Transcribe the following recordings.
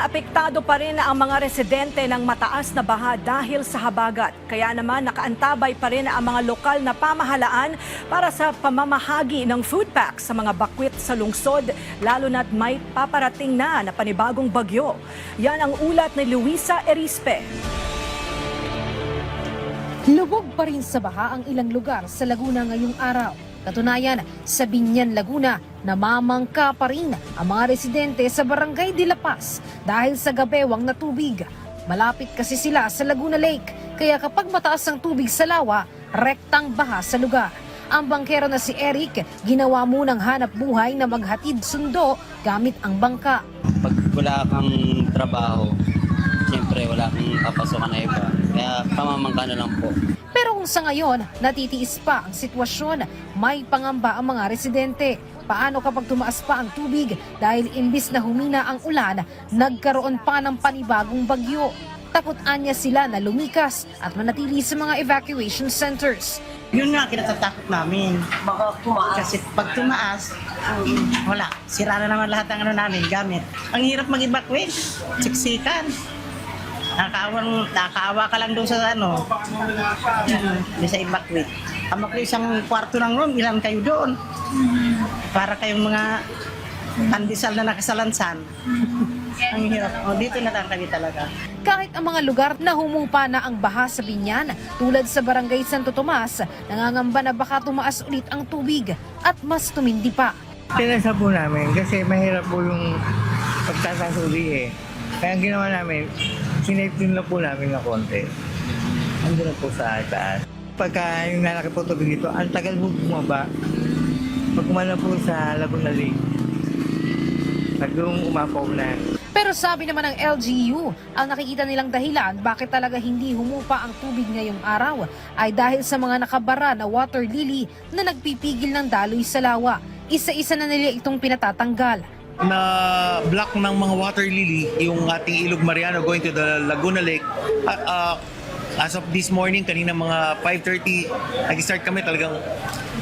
Apektado pa rin ang mga residente ng mataas na baha dahil sa habagat. Kaya naman nakaantabay pa rin ang mga lokal na pamahalaan para sa pamamahagi ng food packs sa mga bakwit sa lungsod, lalo na't may paparating na panibagong bagyo. Yan ang ulat ni Luisa Erispe. Lubog pa rin sa baha ang ilang lugar sa Laguna ngayong araw. Katunayan, sa Biñan, Laguna, namamangka pa rin ang mga residente sa Barangay de la Paz dahil sa gabewang na tubig. Malapit kasi sila sa Laguna Lake, kaya kapag mataas ang tubig sa lawa, rektang baha sa lugar. Ang bangkero na si Eric, ginawa munang hanap buhay na maghatid sundo gamit ang bangka. Pag wala kang trabaho, siyempre wala kang kapasokan na iba, kaya pamamangka na lang po. Pero kung sa ngayon, natitiis pa ang sitwasyon, may pangamba ang mga residente. Paano kapag tumaas pa ang tubig dahil imbis na humina ang ulan, nagkaroon pa ng panibagong bagyo? Takutan niya sila na lumikas at manatili sa mga evacuation centers. Yun nga, kinatatakot namin. Baka tumaas. Kasi pag tumaas, wala. Sira na naman lahat ng namin, gamit. Ang hirap mag-evacuate. Siksikan. Nakakaawa ka lang doon sa sa evacuate. Tama ko isang kwarto ng room, ilan kayo doon? Para kayong mga pandesal na nakasalansan. Ang hirap. Dito na lang kami talaga. Kahit ang mga lugar na humupa na ang baha sa Biñan, tulad sa Barangay Santo Tomas, nangangamba na baka tumaas ulit ang tubig at mas tumindi pa. Tinasa po namin kasi mahirap po yung pagtatasuli eh. Kaya ang ginawa namin, sinipin lang po namin na konti. Andun na po sa taas. Pagka yung nalaki po tubig dito, ang tagal po bumaba. Pag kumala po sa Laguna Lake, nagdoong umapaw na. Pero sabi naman ng LGU, ang nakikita nilang dahilan bakit talaga hindi humupa ang tubig ngayong araw ay dahil sa mga nakabara na water lily na nagpipigil ng daloy sa lawa. Isa-isa na nila itong pinatatanggal. Na block ng mga water lily yung ating Ilog Mariano going to the Laguna Lake. As of this morning, kanina mga 5:30, nag-start kami, talagang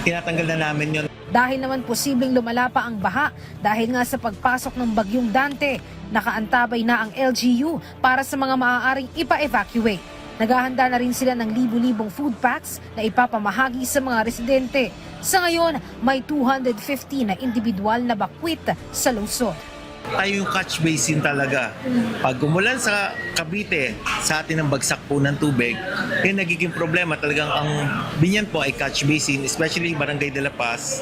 tinatanggal na namin yon. Dahil naman posibleng lumala pa ang baha dahil nga sa pagpasok ng bagyong Dante, nakaantabay na ang LGU para sa mga maaaring ipa-evacuate. Naghahanda na rin sila ng libu-libong food packs na ipapamahagi sa mga residente. Sa ngayon, may 250 na individual na bakwit sa lungsod. Tayo yung catch basin talaga. Pag umulan sa Cavite, sa atin ang bagsak po ng tubig, yung nagiging problema talagang ang Biñan po ay catch basin, especially Barangay de la Paz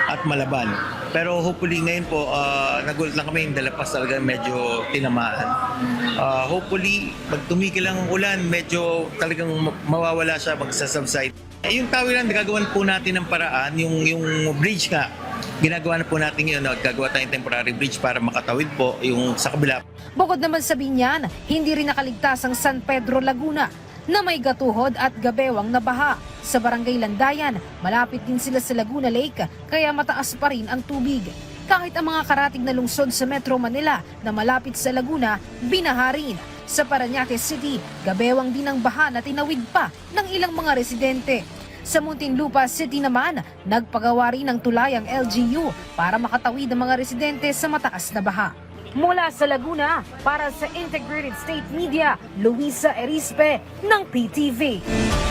at Malaban. Pero hopefully ngayon po, nagulat lang kami yung de la Paz talaga medyo tinamaan. Hopefully, pag tumigil ang ulan, medyo talagang mawawala siya, magsasubside. Yung tawiran, gagawan po natin ng paraan, yung bridge nga, ginagawa na po natin yun, gagawa tayong temporary bridge para makatawid po yung sa kabila. Bukod naman sa Biñan, hindi rin nakaligtas ang San Pedro, Laguna na may gatuhod at gabewang na baha. Sa Barangay Landayan, malapit din sila sa Laguna Lake kaya mataas pa rin ang tubig. Kahit ang mga karatig na lungsod sa Metro Manila na malapit sa Laguna, binaha rin. Sa Parañaque City, gabewang din ang baha na tinawid pa ng ilang mga residente. Sa Muntinlupa City naman, nagpagawa rin ng tulay ang LGU para makatawid ang mga residente sa mataas na baha. Mula sa Laguna, para sa Integrated State Media, Luisa Erispe ng PTV.